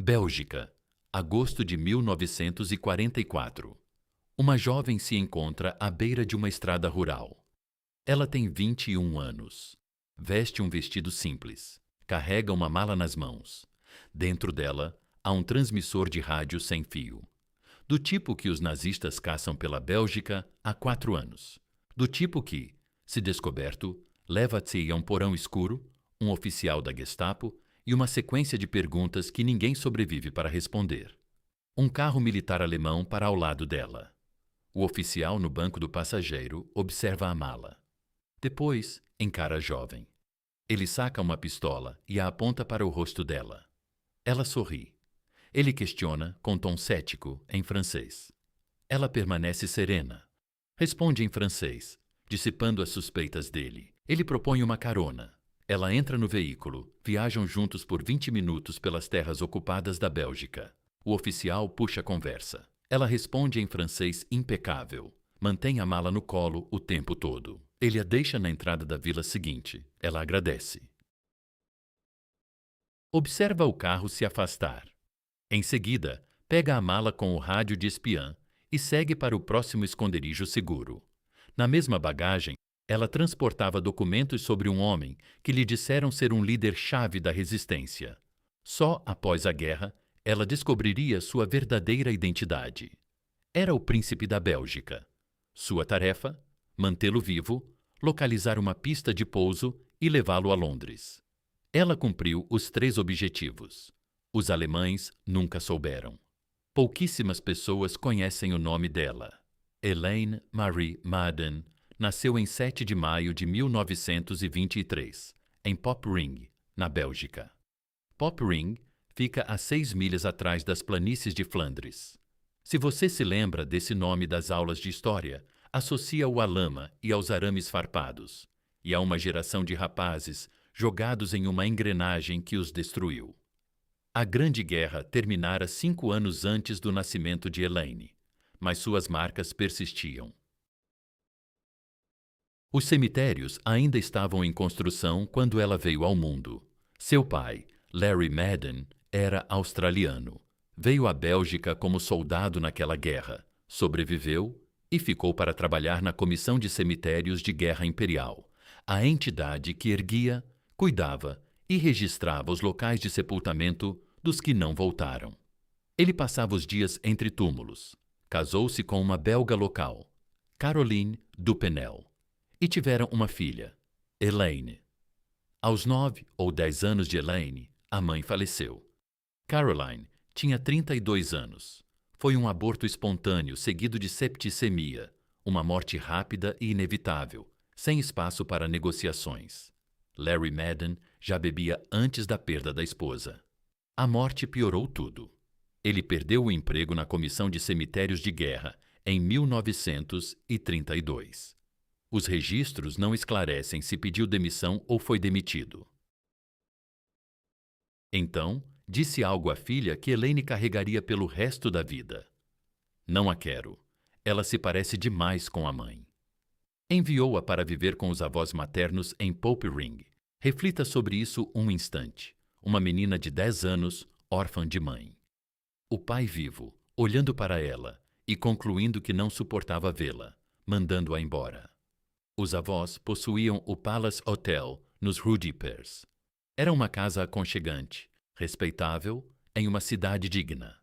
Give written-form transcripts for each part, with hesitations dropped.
Bélgica, agosto de 1944. Uma jovem se encontra à beira de uma estrada rural. Ela tem 21 anos. Veste um vestido simples. Carrega uma mala nas mãos. Dentro dela, há um transmissor de rádio sem fio. Do tipo que os nazistas caçam pela Bélgica há 4 anos. Do tipo que, se descoberto, leva-se a um porão escuro, um oficial da Gestapo e uma sequência de perguntas que ninguém sobrevive para responder. Um carro militar alemão para ao lado dela. O oficial no banco do passageiro observa a mala. Depois, encara a jovem. Ele saca uma pistola e a aponta para o rosto dela. Ela sorri. Ele questiona, com tom cético, em francês. Ela permanece serena. Responde em francês, dissipando as suspeitas dele. Ele propõe uma carona. Ela entra no veículo, viajam juntos por 20 minutos pelas terras ocupadas da Bélgica. O oficial puxa a conversa. Ela responde em francês impecável. Mantém a mala no colo o tempo todo. Ele a deixa na entrada da vila seguinte. Ela agradece. Observa o carro se afastar. Em seguida, pega a mala com o rádio de espiã e segue para o próximo esconderijo seguro. Na mesma bagagem, ela transportava documentos sobre um homem que lhe disseram ser um líder-chave da resistência. Só após a guerra, ela descobriria sua verdadeira identidade. Era o príncipe da Bélgica. Sua tarefa? Mantê-lo vivo, localizar uma pista de pouso e levá-lo a Londres. Ela cumpriu os 3 objetivos. Os alemães nunca souberam. Pouquíssimas pessoas conhecem o nome dela. Elaine Marie Madden nasceu em 7 de maio de 1923, em Poperinge, na Bélgica. Poperinge fica a 6 milhas atrás das planícies de Flandres. Se você se lembra desse nome das aulas de história, associa-o à lama e aos arames farpados, e a uma geração de rapazes jogados em uma engrenagem que os destruiu. A Grande Guerra terminara 5 anos antes do nascimento de Elaine, mas suas marcas persistiam. Os cemitérios ainda estavam em construção quando ela veio ao mundo. Seu pai, Larry Madden, era australiano. Veio à Bélgica como soldado naquela guerra, sobreviveu e ficou para trabalhar na Comissão de Cemitérios de Guerra Imperial, a entidade que erguia, cuidava e registrava os locais de sepultamento dos que não voltaram. Ele passava os dias entre túmulos. Casou-se com uma belga local, Caroline Dupenel, e tiveram uma filha, Elaine. Aos 9 ou 10 anos de Elaine, a mãe faleceu. Caroline tinha 32 anos. Foi um aborto espontâneo seguido de septicemia, uma morte rápida e inevitável, sem espaço para negociações. Larry Madden já bebia antes da perda da esposa. A morte piorou tudo. Ele perdeu o emprego na Comissão de Cemitérios de Guerra em 1932. Os registros não esclarecem se pediu demissão ou foi demitido. Então, disse algo à filha que Elaine carregaria pelo resto da vida. Não a quero. Ela se parece demais com a mãe. Enviou-a para viver com os avós maternos em Poperinge. Reflita sobre isso um instante. Uma menina de 10 anos, órfã de mãe. O pai vivo, olhando para ela e concluindo que não suportava vê-la, mandando-a embora. Os avós possuíam o Palace Hotel nos Rudipers. Era uma casa aconchegante, respeitável, em uma cidade digna.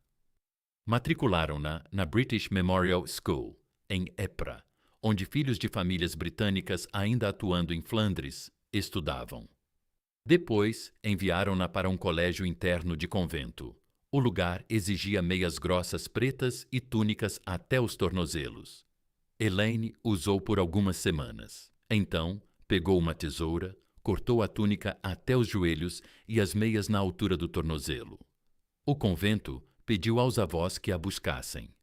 Matricularam-na na British Memorial School, em Ypres, onde filhos de famílias britânicas ainda atuando em Flandres estudavam. Depois, enviaram-na para um colégio interno de convento. O lugar exigia meias grossas pretas e túnicas até os tornozelos. Elaine usou por algumas semanas. Então, pegou uma tesoura, cortou a túnica até os joelhos e as meias na altura do tornozelo. O convento pediu aos avós que a buscassem.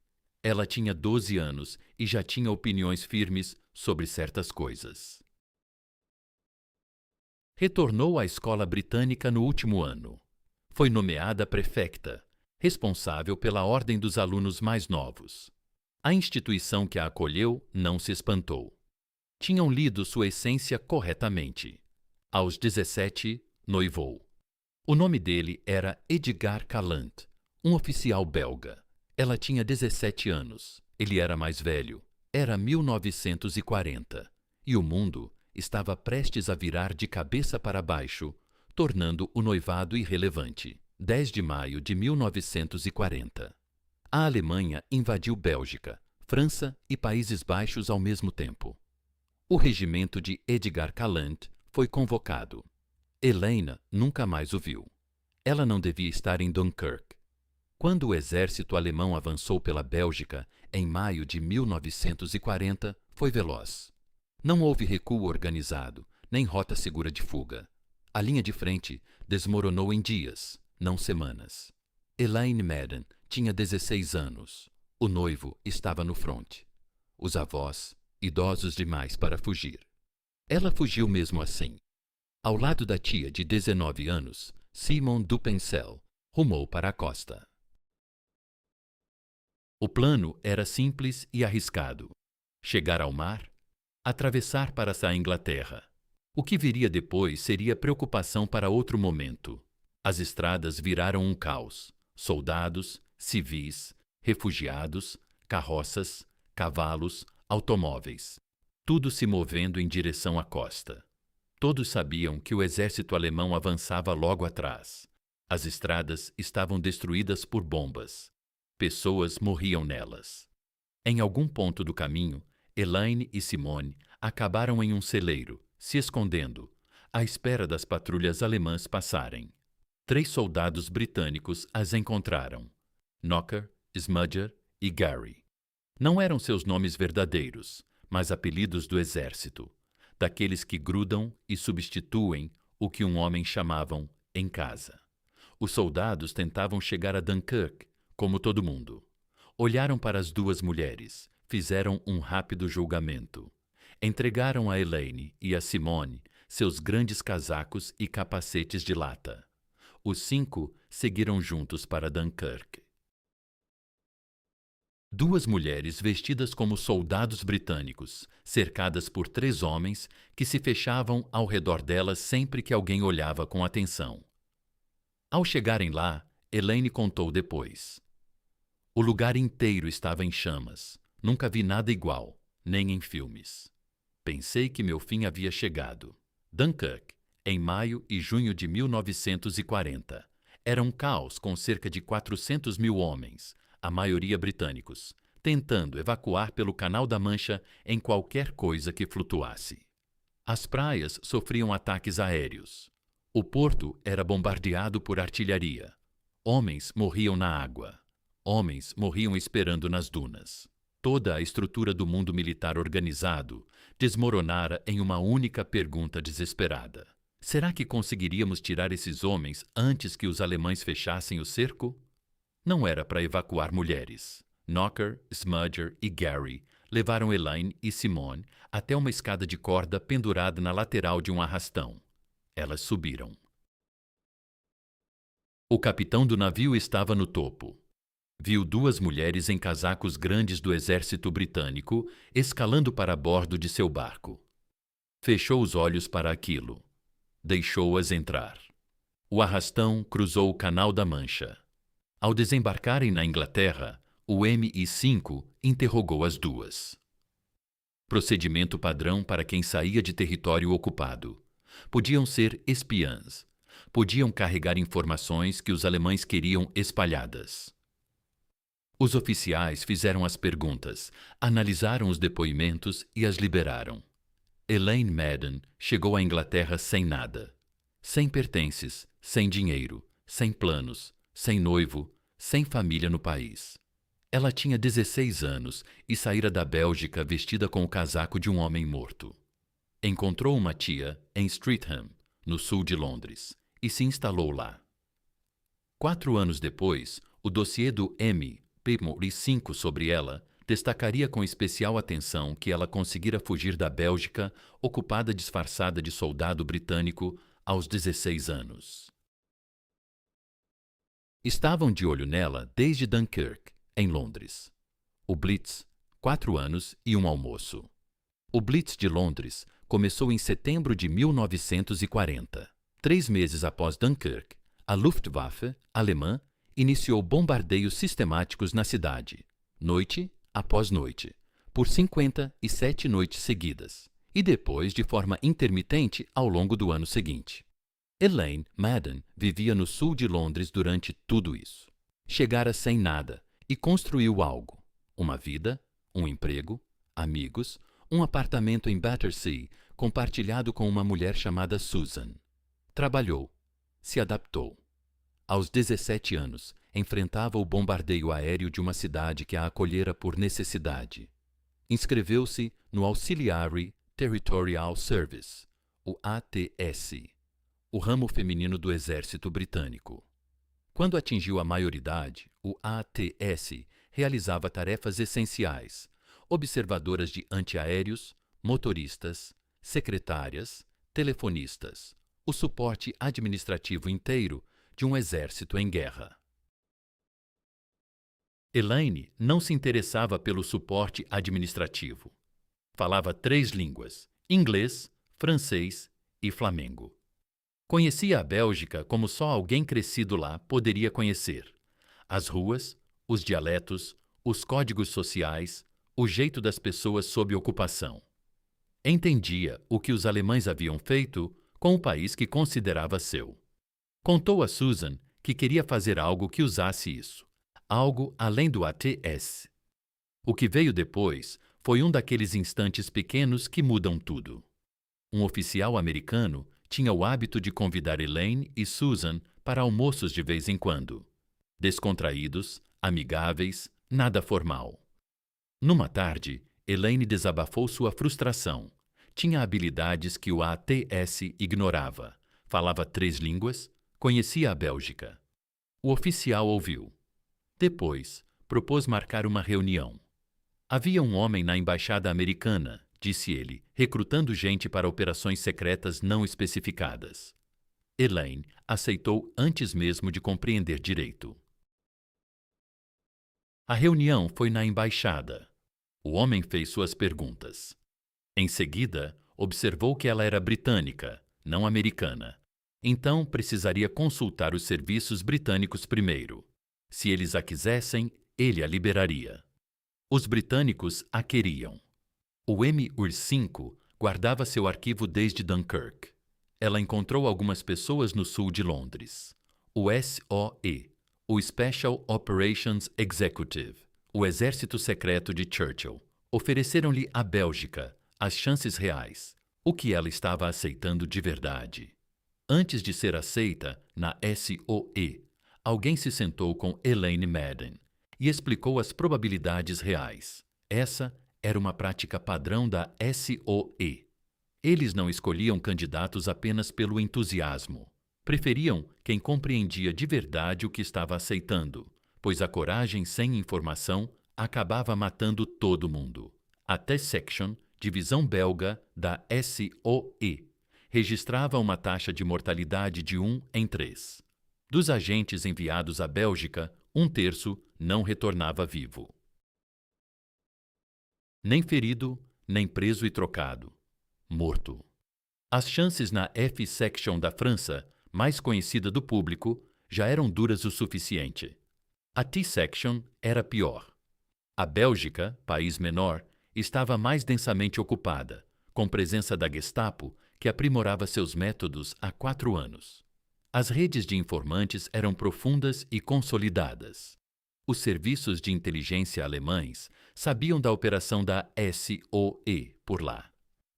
Ela tinha 12 anos e já tinha opiniões firmes sobre certas coisas. Retornou à escola britânica no último ano. Foi nomeada prefecta, responsável pela ordem dos alunos mais novos. A instituição que a acolheu não se espantou. Tinham lido sua essência corretamente. Aos 17, noivou. O nome dele era Edgar Calant, Um oficial belga. Ela tinha 17 anos. Ele era mais velho. Era 1940. E o mundo estava prestes a virar de cabeça para baixo, tornando o noivado irrelevante. 10 de maio de 1940. A Alemanha invadiu Bélgica, França e Países Baixos ao mesmo tempo. O regimento de Edgar Calant foi convocado. Helena nunca mais o viu. Ela não devia estar em Dunkirk. Quando o exército alemão avançou pela Bélgica, em maio de 1940, foi veloz. Não houve recuo organizado, nem rota segura de fuga. A linha de frente desmoronou em dias, não semanas. Elaine Madden tinha 16 anos. O noivo estava no fronte. Os avós, idosos demais para fugir. Ela fugiu mesmo assim. Ao lado da tia de 19 anos, Simone Dupencel, rumou para a costa. O plano era simples e arriscado. Chegar ao mar, atravessar para a Inglaterra. O que viria depois seria preocupação para outro momento. As estradas viraram um caos. Soldados, civis, refugiados, carroças, cavalos, automóveis. Tudo se movendo em direção à costa. Todos sabiam que o exército alemão avançava logo atrás. As estradas estavam destruídas por bombas. Pessoas morriam nelas. Em algum ponto do caminho, Elaine e Simone acabaram em um celeiro, se escondendo, à espera das patrulhas alemãs passarem. 3 soldados britânicos as encontraram: Knocker, Smudger e Gary. Não eram seus nomes verdadeiros, mas apelidos do exército, daqueles que grudam e substituem o que um homem chamavam em casa. Os soldados tentavam chegar a Dunkirk, como todo mundo. Olharam para as 2 mulheres, fizeram um rápido julgamento. Entregaram a Elaine e a Simone seus grandes casacos e capacetes de lata. Os 5 seguiram juntos para Dunkirk. 2 mulheres vestidas como soldados britânicos, cercadas por 3 homens que se fechavam ao redor delas sempre que alguém olhava com atenção. Ao chegarem lá, Elaine contou depois. O lugar inteiro estava em chamas. Nunca vi nada igual, nem em filmes. Pensei que meu fim havia chegado. Dunkirk, em maio e junho de 1940. Era um caos com cerca de 400 mil homens, a maioria britânicos, tentando evacuar pelo Canal da Mancha em qualquer coisa que flutuasse. As praias sofriam ataques aéreos. O porto era bombardeado por artilharia. Homens morriam na água. Homens morriam esperando nas dunas. Toda a estrutura do mundo militar organizado desmoronara em uma única pergunta desesperada. Será que conseguiríamos tirar esses homens antes que os alemães fechassem o cerco? Não era para evacuar mulheres. Knocker, Smudger e Gary levaram Elaine e Simone até uma escada de corda pendurada na lateral de um arrastão. Elas subiram. O capitão do navio estava no topo. Viu 2 mulheres em casacos grandes do exército britânico escalando para bordo de seu barco. Fechou os olhos para aquilo. Deixou-as entrar. O arrastão cruzou o Canal da Mancha. Ao desembarcarem na Inglaterra, o MI5 interrogou as 2. Procedimento padrão para quem saía de território ocupado. Podiam ser espiãs. Podiam carregar informações que os alemães queriam espalhadas. Os oficiais fizeram as perguntas, analisaram os depoimentos e as liberaram. Elaine Madden chegou à Inglaterra sem nada. Sem pertences, sem dinheiro, sem planos, sem noivo, sem família no país. Ela tinha 16 anos e saíra da Bélgica vestida com o casaco de um homem morto. Encontrou uma tia em Streatham, no sul de Londres, e se instalou lá. 4 anos depois, o dossiê do MI5 sobre ela destacaria com especial atenção que ela conseguira fugir da Bélgica, ocupada disfarçada de soldado britânico, aos 16 anos. Estavam de olho nela desde Dunkirk, em Londres. O Blitz, 4 anos e um almoço. O Blitz de Londres começou em setembro de 1940. 3 meses após Dunkirk, a Luftwaffe alemã iniciou bombardeios sistemáticos na cidade, noite após noite, por 57 noites seguidas, e depois de forma intermitente ao longo do ano seguinte. Elaine Madden vivia no sul de Londres durante tudo isso. Chegara sem nada e construiu algo: uma vida, um emprego, amigos, um apartamento em Battersea compartilhado com uma mulher chamada Susan. Trabalhou, se adaptou. Aos 17 anos, enfrentava o bombardeio aéreo de uma cidade que a acolhera por necessidade. Inscreveu-se no Auxiliary Territorial Service, o ATS, o ramo feminino do Exército Britânico. Quando atingiu a maioridade, o ATS realizava tarefas essenciais: observadoras de antiaéreos, motoristas, secretárias, telefonistas, o suporte administrativo inteiro de um exército em guerra. Elaine não se interessava pelo suporte administrativo. Falava 3 línguas: inglês, francês e flamengo. Conhecia a Bélgica como só alguém crescido lá poderia conhecer: as ruas, os dialetos, os códigos sociais, o jeito das pessoas sob ocupação. Entendia o que os alemães haviam feito com o país que considerava seu. Contou a Susan que queria fazer algo que usasse isso, algo além do ATS. O que veio depois foi um daqueles instantes pequenos que mudam tudo. Um oficial americano tinha o hábito de convidar Elaine e Susan para almoços de vez em quando. Descontraídos, amigáveis, nada formal. Numa tarde, Elaine desabafou sua frustração. Tinha habilidades que o ATS ignorava. Falava 3 línguas, conhecia a Bélgica. O oficial ouviu. Depois, propôs marcar uma reunião. Havia um homem na embaixada americana, disse ele, recrutando gente para operações secretas não especificadas. Elaine aceitou antes mesmo de compreender direito. A reunião foi na embaixada. O homem fez suas perguntas. Em seguida, observou que ela era britânica, não americana. Então, precisaria consultar os serviços britânicos primeiro. Se eles a quisessem, ele a liberaria. Os britânicos a queriam. O MI5 guardava seu arquivo desde Dunkirk. Ela encontrou algumas pessoas no sul de Londres. O SOE, o Special Operations Executive, o Exército Secreto de Churchill, ofereceram-lhe a Bélgica, as chances reais, o que ela estava aceitando de verdade. Antes de ser aceita na SOE, alguém se sentou com Elaine Madden e explicou as probabilidades reais. Essa era uma prática padrão da SOE. Eles não escolhiam candidatos apenas pelo entusiasmo. Preferiam quem compreendia de verdade o que estava aceitando, pois a coragem sem informação acabava matando todo mundo. A T-Section, divisão belga da SOE, registrava uma taxa de mortalidade de 1 em 3. Dos agentes enviados à Bélgica, 1/3 não retornava vivo. Nem ferido, nem preso e trocado. Morto. As chances na F-Section da França, mais conhecida do público, já eram duras o suficiente. A T-Section era pior. A Bélgica, país menor, estava mais densamente ocupada, com presença da Gestapo, que aprimorava seus métodos há 4 anos. As redes de informantes eram profundas e consolidadas. Os serviços de inteligência alemães sabiam da operação da SOE por lá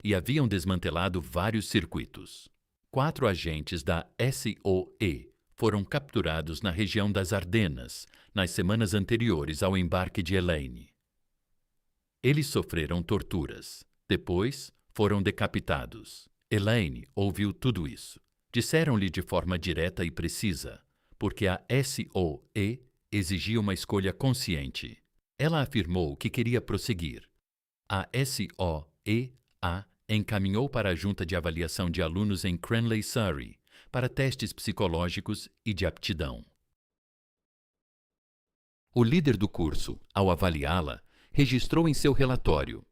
e haviam desmantelado vários circuitos. 4 agentes da SOE foram capturados na região das Ardenas nas semanas anteriores ao embarque de Elaine. Eles sofreram torturas. Depois, foram decapitados. Elaine ouviu tudo isso. Disseram-lhe de forma direta e precisa, porque a SOE exigia uma escolha consciente. Ela afirmou que queria prosseguir. A SOE a encaminhou para a junta de avaliação de alunos em Cranleigh, Surrey, para testes psicológicos e de aptidão. O líder do curso, ao avaliá-la, registrou em seu relatório: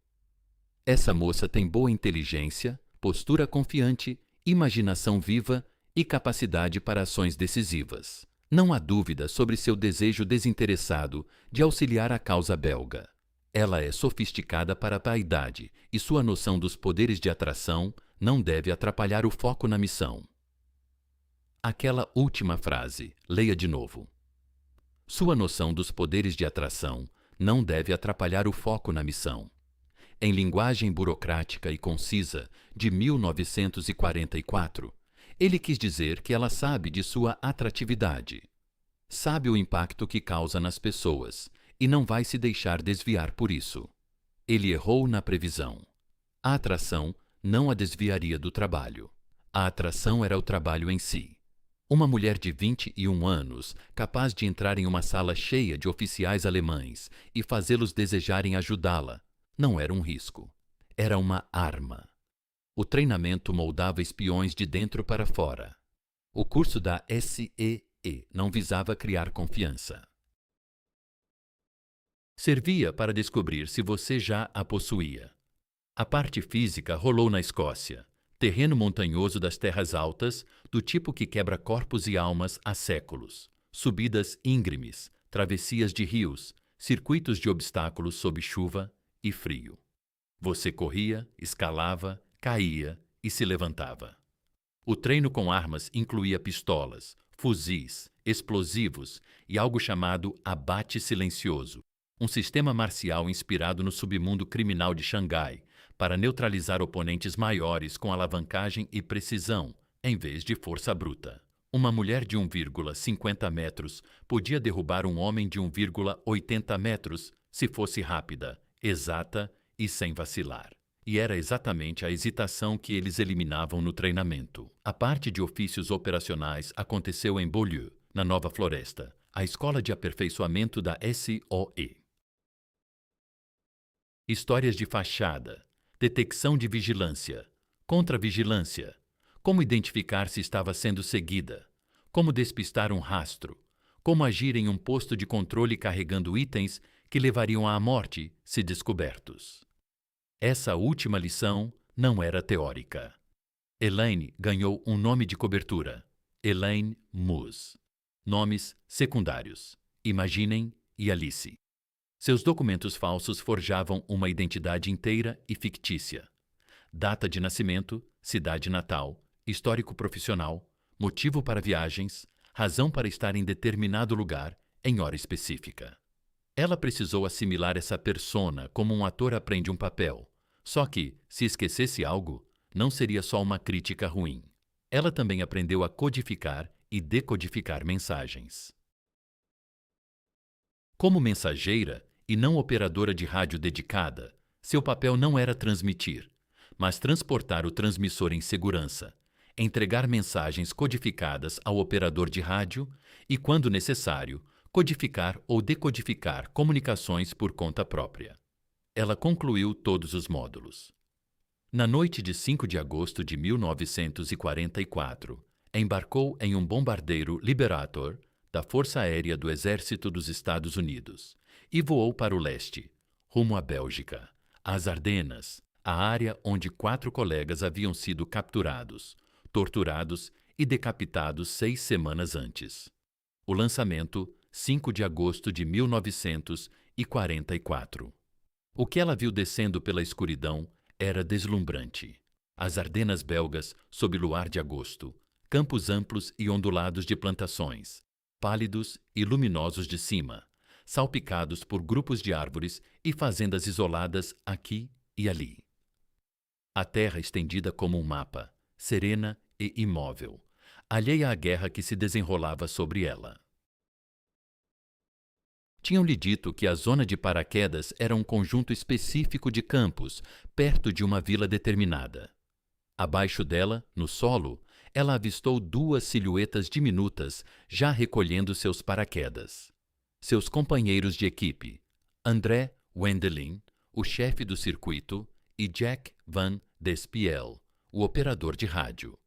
essa moça tem boa inteligência, postura confiante, imaginação viva e capacidade para ações decisivas. Não há dúvida sobre seu desejo desinteressado de auxiliar a causa belga. Ela é sofisticada para a vaidade e sua noção dos poderes de atração não deve atrapalhar o foco na missão. Aquela última frase, leia de novo. Sua noção dos poderes de atração não deve atrapalhar o foco na missão. Em linguagem burocrática e concisa de 1944, ele quis dizer que ela sabe de sua atratividade. Sabe o impacto que causa nas pessoas e não vai se deixar desviar por isso. Ele errou na previsão. A atração não a desviaria do trabalho. A atração era o trabalho em si. Uma mulher de 21 anos, capaz de entrar em uma sala cheia de oficiais alemães e fazê-los desejarem ajudá-la, não era um risco. Era uma arma. O treinamento moldava espiões de dentro para fora. O curso da SEE não visava criar confiança. Servia para descobrir se você já a possuía. A parte física rolou na Escócia, terreno montanhoso das terras altas, do tipo que quebra corpos e almas há séculos, subidas íngremes, travessias de rios, circuitos de obstáculos sob chuva e frio. Você corria, escalava, caía e se levantava. O treino com armas incluía pistolas, fuzis, explosivos e algo chamado abate silencioso, um sistema marcial inspirado no submundo criminal de Xangai, para neutralizar oponentes maiores com alavancagem e precisão, em vez de força bruta. Uma mulher de 1,50 metros podia derrubar um homem de 1,80 metros se fosse rápida, exata e sem vacilar. E era exatamente a hesitação que eles eliminavam no treinamento. A parte de ofícios operacionais aconteceu em Beaulieu, na Nova Floresta, a escola de aperfeiçoamento da SOE. Histórias de fachada, detecção de vigilância, contra-vigilância, como identificar se estava sendo seguida, como despistar um rastro, como agir em um posto de controle carregando itens que levariam à morte se descobertos. Essa última lição não era teórica. Elaine ganhou um nome de cobertura, Elaine Moose. Nomes secundários, Imaginem e Alice. Seus documentos falsos forjavam uma identidade inteira e fictícia. Data de nascimento, cidade natal, histórico profissional, motivo para viagens, razão para estar em determinado lugar, em hora específica. Ela precisou assimilar essa persona como um ator aprende um papel. Só que, se esquecesse algo, não seria só uma crítica ruim. Ela também aprendeu a codificar e decodificar mensagens. Como mensageira e não operadora de rádio dedicada, seu papel não era transmitir, mas transportar o transmissor em segurança, entregar mensagens codificadas ao operador de rádio e, quando necessário, codificar ou decodificar comunicações por conta própria. Ela concluiu todos os módulos. Na noite de 5 de agosto de 1944, embarcou em um bombardeiro Liberator da Força Aérea do Exército dos Estados Unidos e voou para o leste, rumo à Bélgica, às Ardenas, a área onde 4 colegas haviam sido capturados, torturados e decapitados 6 semanas antes. O lançamento, 5 de agosto de 1944. O que ela viu descendo pela escuridão era deslumbrante. As Ardenas belgas, sob luar de agosto, campos amplos e ondulados de plantações, pálidos e luminosos de cima, salpicados por grupos de árvores e fazendas isoladas aqui e ali. A terra estendida como um mapa, serena e imóvel, alheia à guerra que se desenrolava sobre ela. Tinham-lhe dito que a zona de paraquedas era um conjunto específico de campos, perto de uma vila determinada. Abaixo dela, no solo, ela avistou 2 silhuetas diminutas já recolhendo seus paraquedas. Seus companheiros de equipe, André Wendelin, o chefe do circuito, e Jack Van Despiel, o operador de rádio.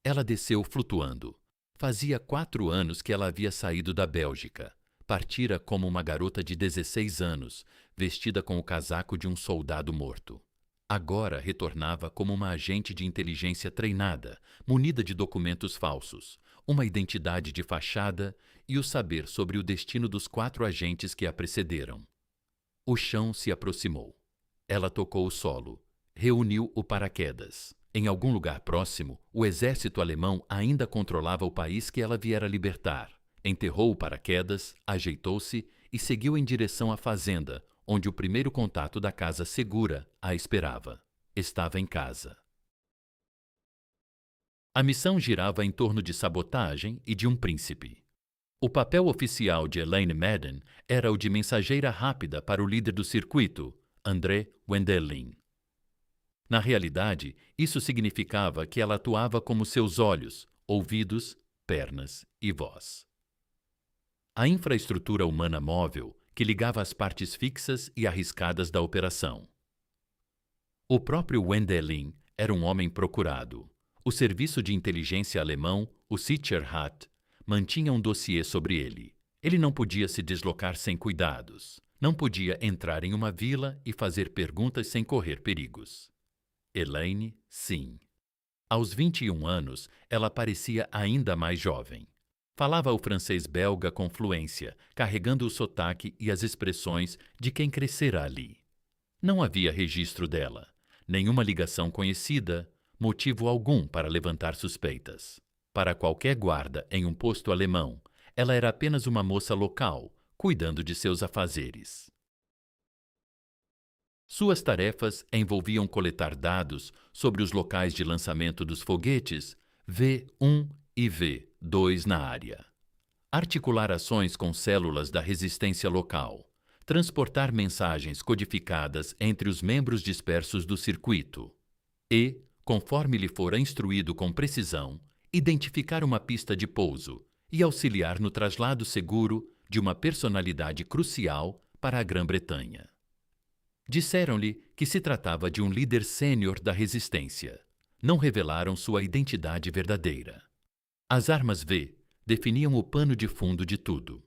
Ela desceu flutuando. Fazia 4 anos que ela havia saído da Bélgica. Partira como uma garota de 16 anos, vestida com o casaco de um soldado morto. Agora retornava como uma agente de inteligência treinada, munida de documentos falsos, uma identidade de fachada e o saber sobre o destino dos 4 agentes que a precederam. O chão se aproximou. Ela tocou o solo, reuniu o paraquedas. Em algum lugar próximo, o exército alemão ainda controlava o país que ela viera libertar. Enterrou o paraquedas, ajeitou-se e seguiu em direção à fazenda, onde o primeiro contato da casa segura a esperava. Estava em casa. A missão girava em torno de sabotagem e de um príncipe. O papel oficial de Elaine Madden era o de mensageira rápida para o líder do circuito, André Wendelin. Na realidade, isso significava que ela atuava como seus olhos, ouvidos, pernas e voz. A infraestrutura humana móvel que ligava as partes fixas e arriscadas da operação. O próprio Wendelin era um homem procurado. O serviço de inteligência alemão, o Sicherheit, mantinha um dossiê sobre ele. Ele não podia se deslocar sem cuidados. Não podia entrar em uma vila e fazer perguntas sem correr perigos. Elaine, sim. Aos 21 anos, ela parecia ainda mais jovem. Falava o francês belga com fluência, carregando o sotaque e as expressões de quem crescera ali. Não havia registro dela, nenhuma ligação conhecida, motivo algum para levantar suspeitas. Para qualquer guarda em um posto alemão, ela era apenas uma moça local, cuidando de seus afazeres. Suas tarefas envolviam coletar dados sobre os locais de lançamento dos foguetes V1 e V2 na área, articular ações com células da resistência local, transportar mensagens codificadas entre os membros dispersos do circuito e, conforme lhe fora instruído com precisão, identificar uma pista de pouso e auxiliar no traslado seguro de uma personalidade crucial para a Grã-Bretanha. Disseram-lhe que se tratava de um líder sênior da resistência. Não revelaram sua identidade verdadeira. As armas V definiam o pano de fundo de tudo.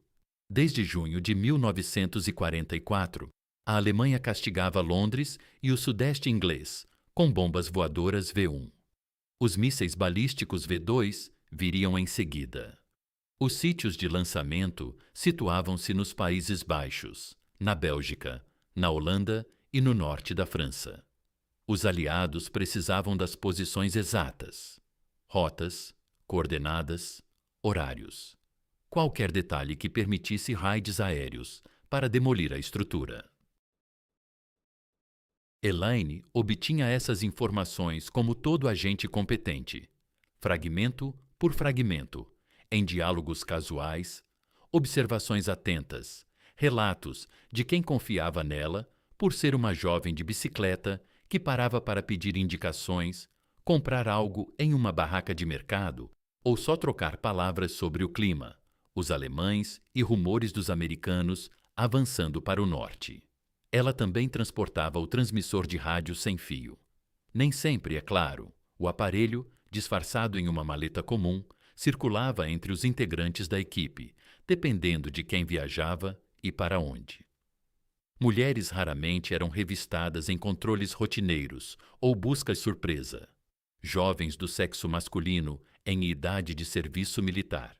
Desde junho de 1944, a Alemanha castigava Londres e o sudeste inglês com bombas voadoras V1. Os mísseis balísticos V2 viriam em seguida. Os sítios de lançamento situavam-se nos Países Baixos, na Bélgica, na Holanda e no norte da França. Os aliados precisavam das posições exatas, rotas, coordenadas, horários. Qualquer detalhe que permitisse raids aéreos para demolir a estrutura. Elaine obtinha essas informações como todo agente competente, fragmento por fragmento, em diálogos casuais, observações atentas, relatos de quem confiava nela por ser uma jovem de bicicleta que parava para pedir indicações, comprar algo em uma barraca de mercado ou só trocar palavras sobre o clima, os alemães e rumores dos americanos avançando para o norte. Ela também transportava o transmissor de rádio sem fio. Nem sempre, é claro, o aparelho, disfarçado em uma maleta comum, circulava entre os integrantes da equipe, dependendo de quem viajava e para onde. Mulheres raramente eram revistadas em controles rotineiros ou buscas surpresa. Jovens do sexo masculino em idade de serviço militar.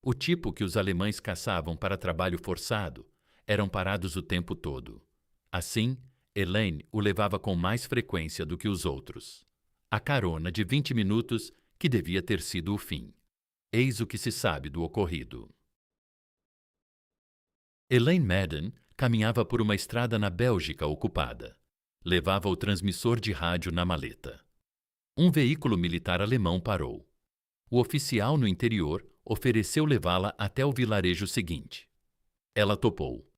O tipo que os alemães caçavam para trabalho forçado eram parados o tempo todo. Assim, Elaine o levava com mais frequência do que os outros. A carona de 20 minutos que devia ter sido o fim. Eis o que se sabe do ocorrido. Elaine Madden caminhava por uma estrada na Bélgica ocupada. Levava o transmissor de rádio na maleta. Um veículo militar alemão parou. O oficial no interior ofereceu levá-la até o vilarejo seguinte. Ela topou.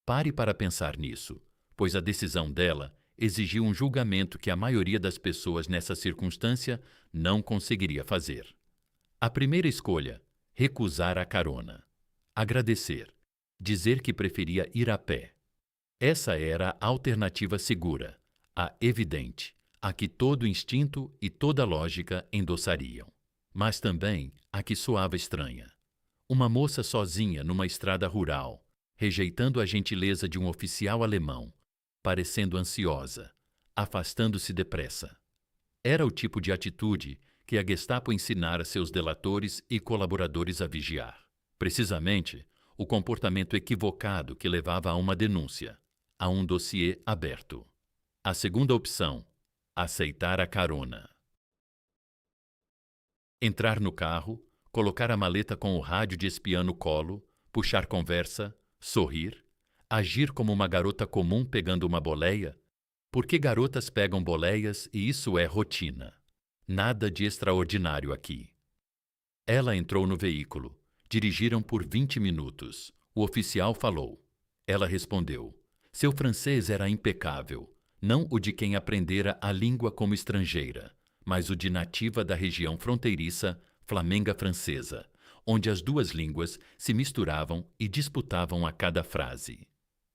Pare para pensar nisso, pois a decisão dela exigiu um julgamento que a maioria das pessoas nessa circunstância não conseguiria fazer. A primeira escolha, recusar a carona. Agradecer. Dizer que preferia ir a pé. Essa era a alternativa segura, a evidente, a que todo instinto e toda lógica endossariam. Mas também a que soava estranha. Uma moça sozinha numa estrada rural, rejeitando a gentileza de um oficial alemão, parecendo ansiosa, afastando-se depressa. Era o tipo de atitude que a Gestapo ensinara seus delatores e colaboradores a vigiar. Precisamente, o comportamento equivocado que levava a uma denúncia, a um dossiê aberto. A segunda opção, aceitar a carona. Entrar no carro, colocar a maleta com o rádio de espiã no colo, puxar conversa, sorrir, agir como uma garota comum pegando uma boleia, porque garotas pegam boleias e isso é rotina. Nada de extraordinário aqui. Ela entrou no veículo. Dirigiram por 20 minutos. O oficial falou. Ela respondeu. Seu francês era impecável, não o de quem aprendera a língua como estrangeira, mas o de nativa da região fronteiriça flamenga francesa, onde as duas línguas se misturavam e disputavam a cada frase.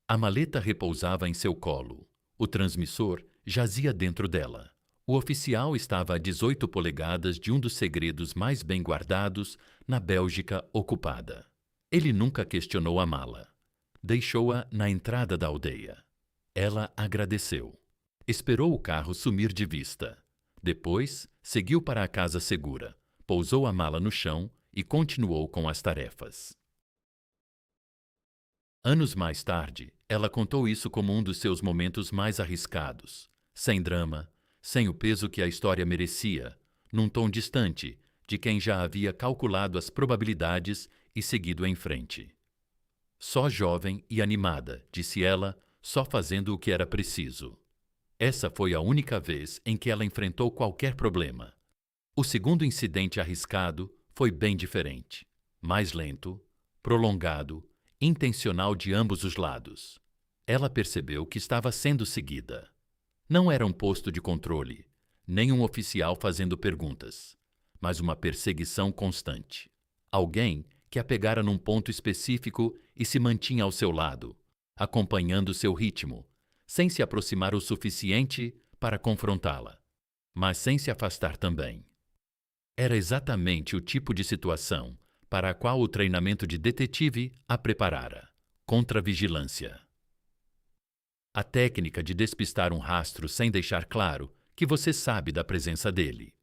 A maleta repousava em seu colo. O transmissor jazia dentro dela. O oficial estava a 18 polegadas de um dos segredos mais bem guardados na Bélgica ocupada. Ele nunca questionou a mala. Deixou-a na entrada da aldeia. Ela agradeceu. Esperou o carro sumir de vista. Depois, seguiu para a casa segura, pousou a mala no chão e continuou com as tarefas. Anos mais tarde, ela contou isso como um dos seus momentos mais arriscados, sem drama, sem o peso que a história merecia, num tom distante de quem já havia calculado as probabilidades e seguido em frente. Só jovem e animada, disse ela, só fazendo o que era preciso. Essa foi a única vez em que ela enfrentou qualquer problema. O segundo incidente arriscado foi bem diferente, mais lento, prolongado, intencional de ambos os lados. Ela percebeu que estava sendo seguida. Não era um posto de controle, nem um oficial fazendo perguntas, mas uma perseguição constante. Alguém que a pegara num ponto específico e se mantinha ao seu lado, acompanhando seu ritmo, sem se aproximar o suficiente para confrontá-la, mas sem se afastar também. Era exatamente o tipo de situação para a qual o treinamento de detetive a preparara, contra-vigilância. A técnica de despistar um rastro sem deixar claro que você sabe da presença dele.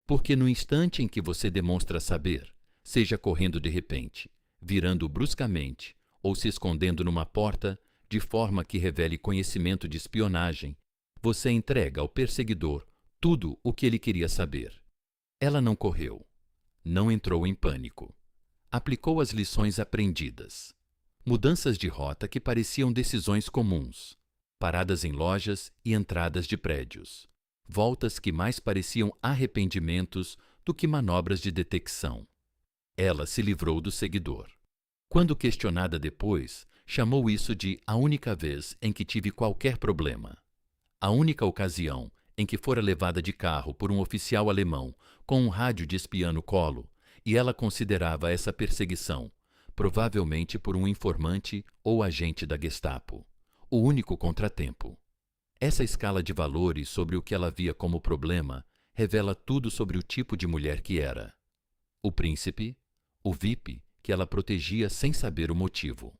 Porque no instante em que você demonstra saber, seja correndo de repente, virando bruscamente ou se escondendo numa porta, de forma que revele conhecimento de espionagem, você entrega ao perseguidor tudo o que ele queria saber. Ela não correu. Não entrou em pânico. Aplicou as lições aprendidas. Mudanças de rota que pareciam decisões comuns. Paradas em lojas e entradas de prédios. Voltas que mais pareciam arrependimentos do que manobras de detecção. Ela se livrou do seguidor. Quando questionada depois, chamou isso de a única vez em que tive qualquer problema. A única ocasião em que fora levada de carro por um oficial alemão com um rádio de espiã no colo, e ela considerava essa perseguição, provavelmente por um informante ou agente da Gestapo, o único contratempo. Essa escala de valores sobre o que ela via como problema revela tudo sobre o tipo de mulher que era. O príncipe, o VIP, que ela protegia sem saber o motivo.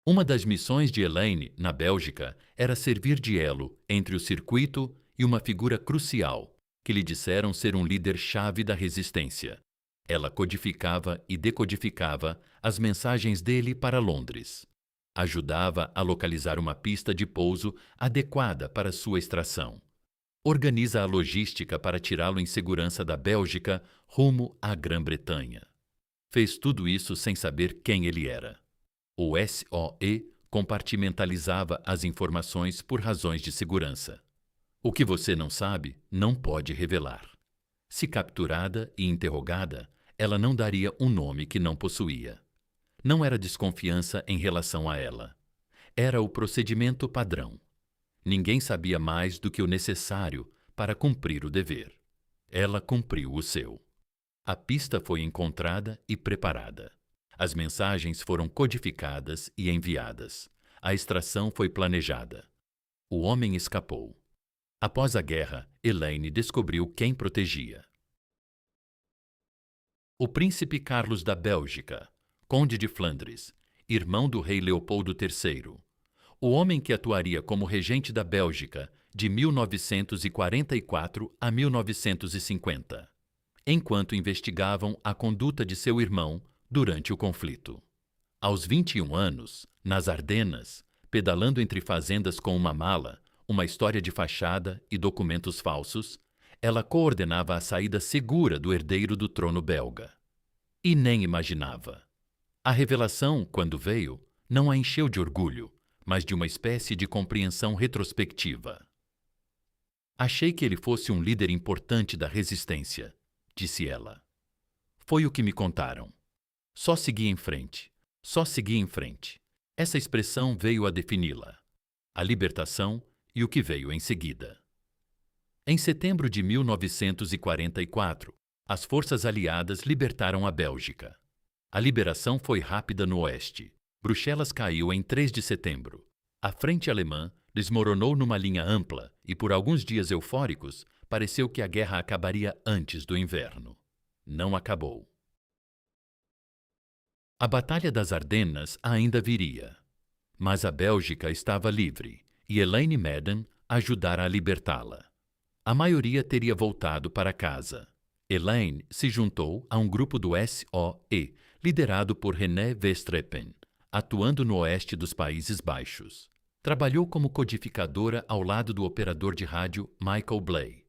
Uma das missões de Elaine, na Bélgica, era servir de elo entre o circuito e uma figura crucial, que lhe disseram ser um líder-chave da resistência. Ela codificava e decodificava as mensagens dele para Londres. Ajudava a localizar uma pista de pouso adequada para sua extração. Organiza a logística para tirá-lo em segurança da Bélgica rumo à Grã-Bretanha. Fez tudo isso sem saber quem ele era. O SOE compartimentalizava as informações por razões de segurança. O que você não sabe, não pode revelar. Se capturada e interrogada, ela não daria um nome que não possuía. Não era desconfiança em relação a ela. Era o procedimento padrão. Ninguém sabia mais do que o necessário para cumprir o dever. Ela cumpriu o seu. A pista foi encontrada e preparada. As mensagens foram codificadas e enviadas. A extração foi planejada. O homem escapou. Após a guerra, Elaine descobriu quem protegia. O príncipe Carlos da Bélgica, conde de Flandres, irmão do rei Leopoldo III. O homem que atuaria como regente da Bélgica de 1944 a 1950, enquanto investigavam a conduta de seu irmão durante o conflito. Aos 21 anos, nas Ardenas, pedalando entre fazendas com uma mala, uma história de fachada e documentos falsos, ela coordenava a saída segura do herdeiro do trono belga. E nem imaginava. A revelação, quando veio, não a encheu de orgulho, mas de uma espécie de compreensão retrospectiva. Achei que ele fosse um líder importante da resistência, disse ela. Foi o que me contaram. Só segui em frente. Só segui em frente. Essa expressão veio a defini-la. A libertação e o que veio em seguida. Em setembro de 1944, as forças aliadas libertaram a Bélgica. A liberação foi rápida no oeste. Bruxelas caiu em 3 de setembro. A frente alemã desmoronou numa linha ampla e, por alguns dias eufóricos, pareceu que a guerra acabaria antes do inverno. Não acabou. A Batalha das Ardenas ainda viria. Mas a Bélgica estava livre e Elaine Madden ajudara a libertá-la. A maioria teria voltado para casa. Elaine se juntou a um grupo do SOE, liderado por René Westrepen, atuando no oeste dos Países Baixos. Trabalhou como codificadora ao lado do operador de rádio Michael Blay,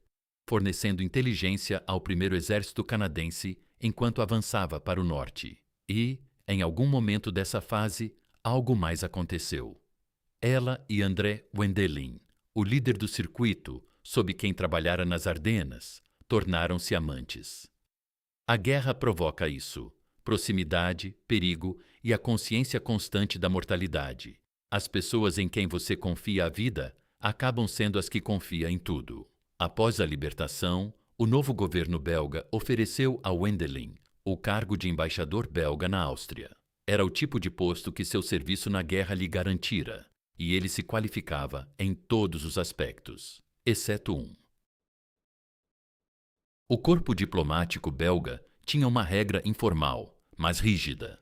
fornecendo inteligência ao primeiro exército canadense enquanto avançava para o norte. E, em algum momento dessa fase, algo mais aconteceu. Ela e André Wendelin, o líder do circuito, sob quem trabalhara nas Ardenas, tornaram-se amantes. A guerra provoca isso: proximidade, perigo e a consciência constante da mortalidade. As pessoas em quem você confia a vida acabam sendo as que confia em tudo. Após a libertação, o novo governo belga ofereceu a Wendelin o cargo de embaixador belga na Áustria. Era o tipo de posto que seu serviço na guerra lhe garantira, e ele se qualificava em todos os aspectos, exceto um. O corpo diplomático belga tinha uma regra informal, mas rígida.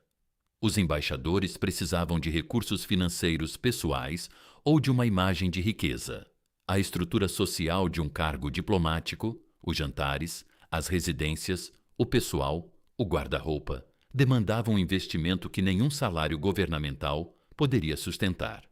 Os embaixadores precisavam de recursos financeiros pessoais ou de uma imagem de riqueza. A estrutura social de um cargo diplomático, os jantares, as residências, o pessoal, o guarda-roupa, demandavam um investimento que nenhum salário governamental poderia sustentar.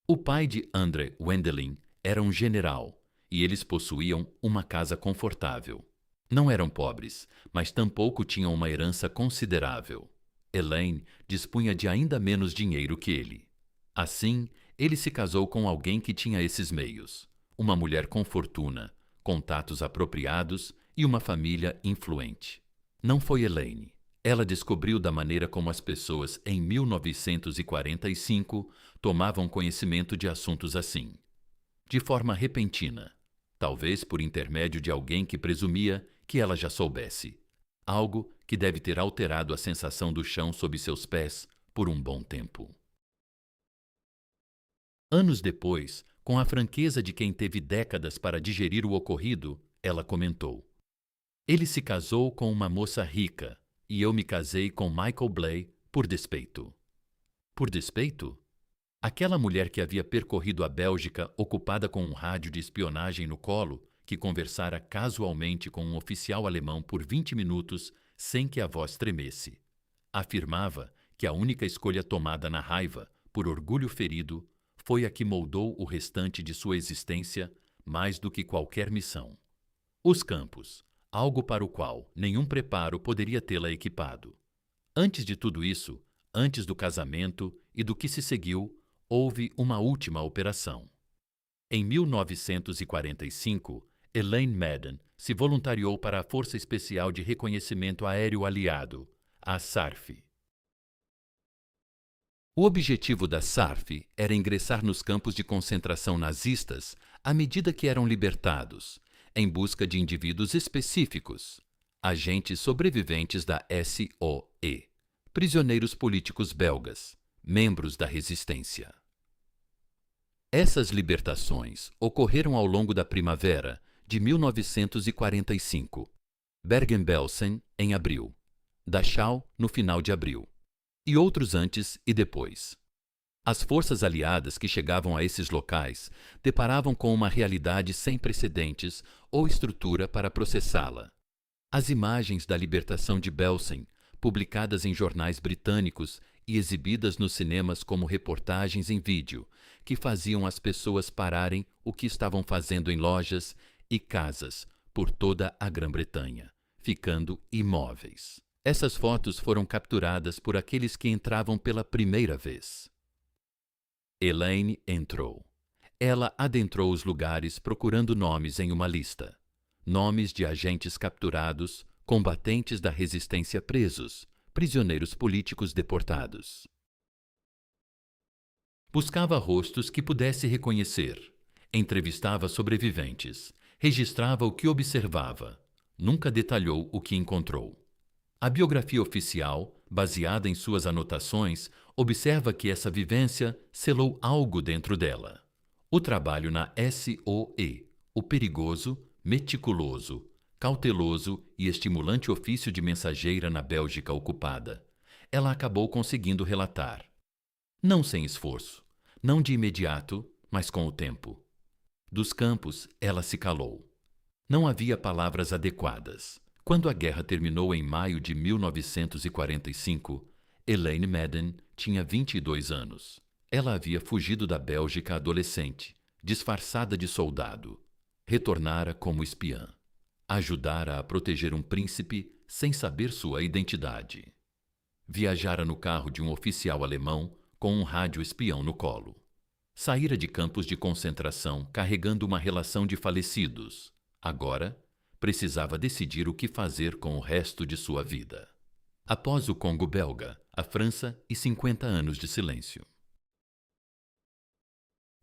O pai de André Wendelin era um general e eles possuíam uma casa confortável. Não eram pobres, mas tampouco tinham uma herança considerável. Elaine dispunha de ainda menos dinheiro que ele. Assim, ele se casou com alguém que tinha esses meios, uma mulher com fortuna, contatos apropriados e uma família influente. Não foi Elaine. Ela descobriu da maneira como as pessoas, em 1945, tomavam conhecimento de assuntos assim. De forma repentina, talvez por intermédio de alguém que presumia que ela já soubesse. Algo que deve ter alterado a sensação do chão sob seus pés por um bom tempo. Anos depois, com a franqueza de quem teve décadas para digerir o ocorrido, ela comentou: ele se casou com uma moça rica e eu me casei com Michael Blay por despeito. Por despeito? Aquela mulher que havia percorrido a Bélgica ocupada com um rádio de espionagem no colo, que conversara casualmente com um oficial alemão por 20 minutos sem que a voz tremesse. Afirmava que a única escolha tomada na raiva, por orgulho ferido, foi a que moldou o restante de sua existência mais do que qualquer missão. Os campos, algo para o qual nenhum preparo poderia tê-la equipado. Antes de tudo isso, antes do casamento e do que se seguiu, houve uma última operação. Em 1945, Elaine Madden se voluntariou para a Força Especial de Reconhecimento Aéreo Aliado, a SARF. O objetivo da SARF era ingressar nos campos de concentração nazistas à medida que eram libertados, em busca de indivíduos específicos, agentes sobreviventes da SOE, prisioneiros políticos belgas, membros da resistência. Essas libertações ocorreram ao longo da primavera de 1945, Bergen-Belsen em abril, Dachau no final de abril, e outros antes e depois. As forças aliadas que chegavam a esses locais deparavam com uma realidade sem precedentes ou estrutura para processá-la. As imagens da libertação de Belsen, publicadas em jornais britânicos e exibidas nos cinemas como reportagens em vídeo, que faziam as pessoas pararem o que estavam fazendo em lojas e casas por toda a Grã-Bretanha, ficando imóveis. Essas fotos foram capturadas por aqueles que entravam pela primeira vez. Elaine entrou. Ela adentrou os lugares procurando nomes em uma lista. Nomes de agentes capturados, combatentes da resistência presos, prisioneiros políticos deportados. Buscava rostos que pudesse reconhecer. Entrevistava sobreviventes. Registrava o que observava. Nunca detalhou o que encontrou. A biografia oficial, baseada em suas anotações, observa que essa vivência selou algo dentro dela. O trabalho na SOE, o perigoso, meticuloso, cauteloso e estimulante ofício de mensageira na Bélgica ocupada. Ela acabou conseguindo relatar. Não sem esforço, não de imediato, mas com o tempo. Dos campos, ela se calou. Não havia palavras adequadas. Quando a guerra terminou em maio de 1945, Elaine Madden tinha 22 anos. Ela havia fugido da Bélgica adolescente, disfarçada de soldado. Retornara como espiã. Ajudara a proteger um príncipe sem saber sua identidade. Viajara no carro de um oficial alemão com um rádio espião no colo. Saíra de campos de concentração carregando uma relação de falecidos. Agora, precisava decidir o que fazer com o resto de sua vida. Após o Congo belga, a França e 50 anos de silêncio.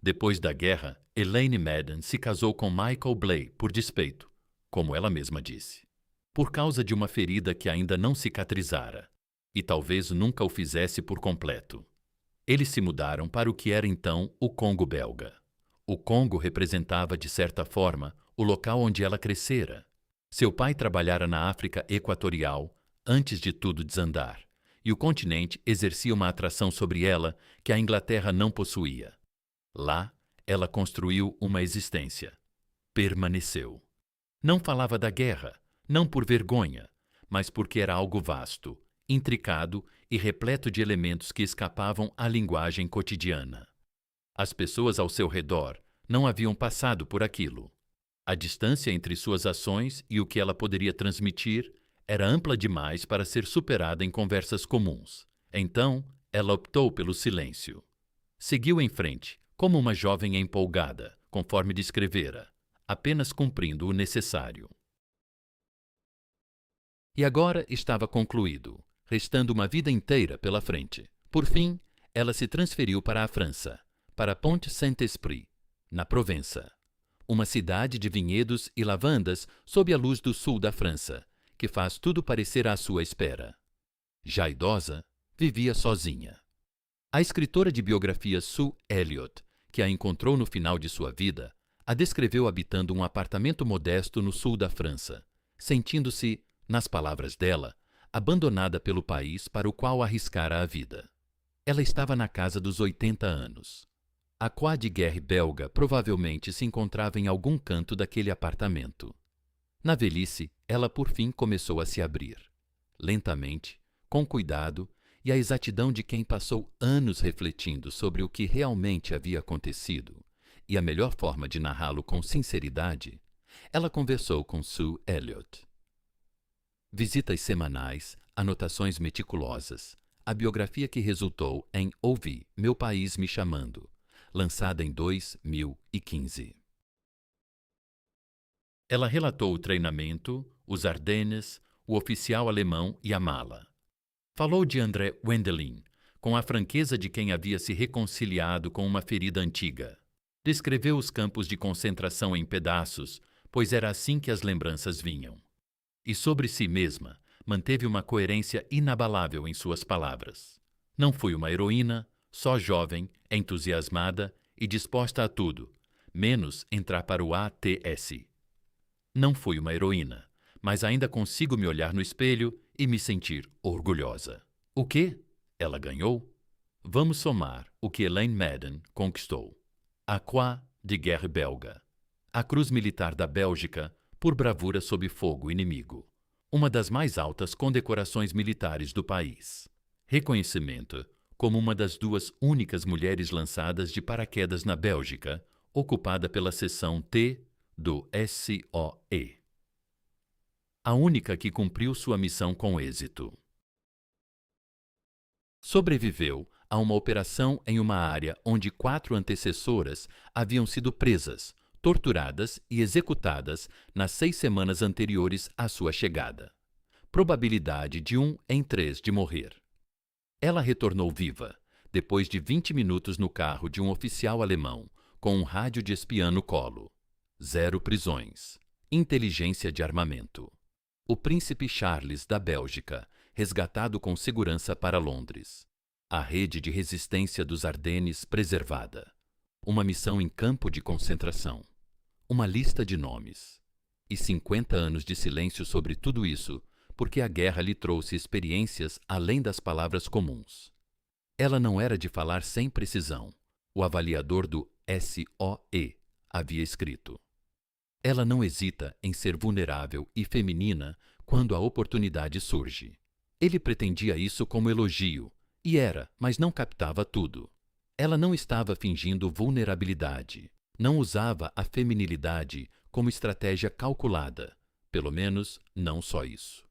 Depois da guerra, Elaine Madden se casou com Michael Blay por despeito, como ela mesma disse, por causa de uma ferida que ainda não cicatrizara, e talvez nunca o fizesse por completo. Eles se mudaram para o que era então o Congo belga. O Congo representava, de certa forma, o local onde ela crescera. Seu pai trabalhara na África Equatorial antes de tudo desandar, e o continente exercia uma atração sobre ela que a Inglaterra não possuía. Lá, ela construiu uma existência. Permaneceu. Não falava da guerra, não por vergonha, mas porque era algo vasto, intricado e repleto de elementos que escapavam à linguagem cotidiana. As pessoas ao seu redor não haviam passado por aquilo. A distância entre suas ações e o que ela poderia transmitir era ampla demais para ser superada em conversas comuns. Então, ela optou pelo silêncio. Seguiu em frente, como uma jovem empolgada, conforme descrevera, apenas cumprindo o necessário. E agora estava concluído, restando uma vida inteira pela frente. Por fim, ela se transferiu para a França, para Pont-Saint-Esprit, na Provença. Uma cidade de vinhedos e lavandas sob a luz do sul da França, que faz tudo parecer à sua espera. Já idosa, vivia sozinha. A escritora de biografia Sue Eliot, que a encontrou no final de sua vida, a descreveu habitando um apartamento modesto no sul da França, sentindo-se, nas palavras dela, abandonada pelo país para o qual arriscara a vida. Ela estava na casa dos 80 anos. A Croix de Guerre belga provavelmente se encontrava em algum canto daquele apartamento. Na velhice, ela por fim começou a se abrir. Lentamente, com cuidado e a exatidão de quem passou anos refletindo sobre o que realmente havia acontecido e a melhor forma de narrá-lo com sinceridade, ela conversou com Sue Eliot. Visitas semanais, anotações meticulosas, a biografia que resultou em Ouvi, Meu País Me Chamando, lançada em 2015. Ela relatou o treinamento, os Ardennes, o oficial alemão e a mala. Falou de André Wendelin, com a franqueza de quem havia se reconciliado com uma ferida antiga. Descreveu os campos de concentração em pedaços, pois era assim que as lembranças vinham. E sobre si mesma, manteve uma coerência inabalável em suas palavras. Não fui uma heroína, só jovem, entusiasmada e disposta a tudo, menos entrar para o ATS. Não fui uma heroína, mas ainda consigo me olhar no espelho e me sentir orgulhosa. O quê? Ela ganhou? Vamos somar. o que Elaine Madden conquistou: a Croix de Guerre belga, a Cruz Militar da Bélgica por bravura sob fogo inimigo, uma das mais altas condecorações militares do país. Reconhecimento como uma das duas únicas mulheres lançadas de paraquedas na Bélgica, ocupada pela seção T do SOE. A única que cumpriu sua missão com êxito. Sobreviveu a uma operação em uma área onde 4 antecessoras haviam sido presas, torturadas e executadas nas 6 semanas anteriores à sua chegada. Probabilidade de 1 em 3 de morrer. Ela retornou viva, depois de 20 minutos no carro de um oficial alemão, com um rádio de espiã no colo. 0 prisões. Inteligência de armamento. O príncipe Charles da Bélgica, resgatado com segurança para Londres. A rede de resistência dos Ardennes preservada. Uma missão em campo de concentração. Uma lista de nomes. E 50 anos de silêncio sobre tudo isso, porque a guerra lhe trouxe experiências além das palavras comuns. Ela não era de falar sem precisão. O avaliador do SOE havia escrito. Ela não hesita em ser vulnerável e feminina quando a oportunidade surge. Ele pretendia isso como elogio, e era, mas não captava tudo. Ela não estava fingindo vulnerabilidade. Não usava a feminilidade como estratégia calculada. Pelo menos, não só isso.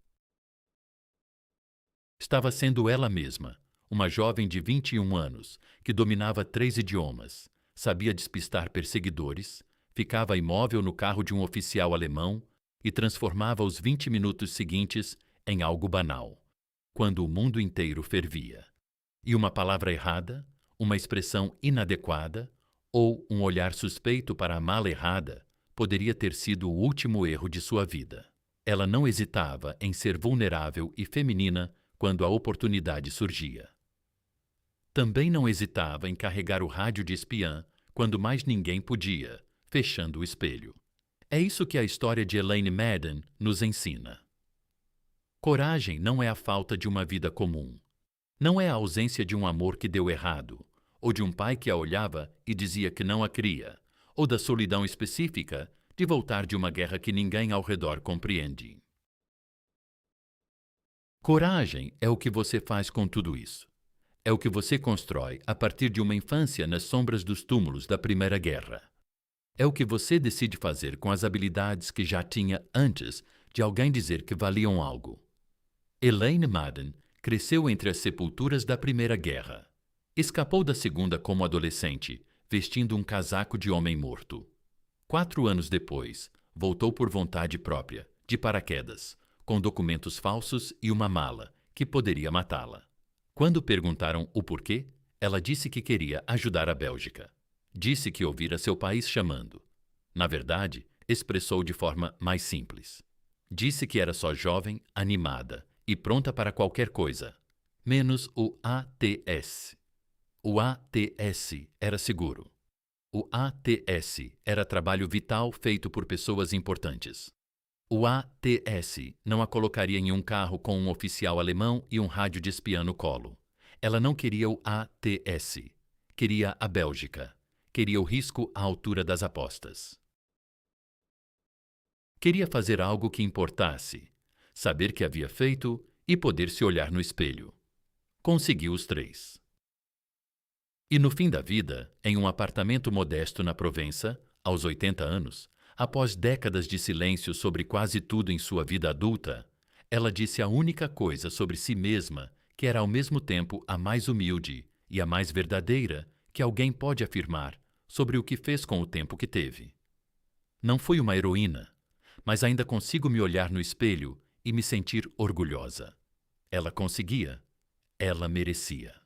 Estava sendo ela mesma, uma jovem de 21 anos, que dominava 3 idiomas, sabia despistar perseguidores, ficava imóvel no carro de um oficial alemão e transformava os 20 minutos seguintes em algo banal, quando o mundo inteiro fervia. E uma palavra errada, uma expressão inadequada ou um olhar suspeito para a mala errada poderia ter sido o último erro de sua vida. Ela não hesitava em ser vulnerável e feminina quando a oportunidade surgia. Também não hesitava em carregar o rádio de espiã quando mais ninguém podia, fechando o espelho. É isso que a história de Elaine Madden nos ensina. Coragem não é a falta de uma vida comum. Não é a ausência de um amor que deu errado, ou de um pai que a olhava e dizia que não a queria, ou da solidão específica de voltar de uma guerra que ninguém ao redor compreende. Coragem é o que você faz com tudo isso. É o que você constrói a partir de uma infância nas sombras dos túmulos da Primeira Guerra. É o que você decide fazer com as habilidades que já tinha antes de alguém dizer que valiam algo. Elaine Madden cresceu entre as sepulturas da Primeira Guerra. Escapou da Segunda como adolescente, vestindo um casaco de homem morto. 4 anos depois, voltou por vontade própria, de paraquedas, com documentos falsos e uma mala, que poderia matá-la. Quando perguntaram o porquê, ela disse que queria ajudar a Bélgica. Disse que ouvira seu país chamando. Na verdade, expressou de forma mais simples. Disse que era só jovem, animada e pronta para qualquer coisa, menos o ATS. O ATS era seguro. O ATS era trabalho vital feito por pessoas importantes. O ATS não a colocaria em um carro com um oficial alemão e um rádio de espiã no colo. Ela não queria o ATS. Queria a Bélgica. Queria o risco à altura das apostas. Queria fazer algo que importasse, saber que havia feito e poder se olhar no espelho. Conseguiu os 3. E no fim da vida, em um apartamento modesto na Provença, aos 80 anos, após décadas de silêncio sobre quase tudo em sua vida adulta, ela disse a única coisa sobre si mesma que era ao mesmo tempo a mais humilde e a mais verdadeira que alguém pode afirmar sobre o que fez com o tempo que teve. Não fui uma heroína, mas ainda consigo me olhar no espelho e me sentir orgulhosa. Ela conseguia. Ela merecia.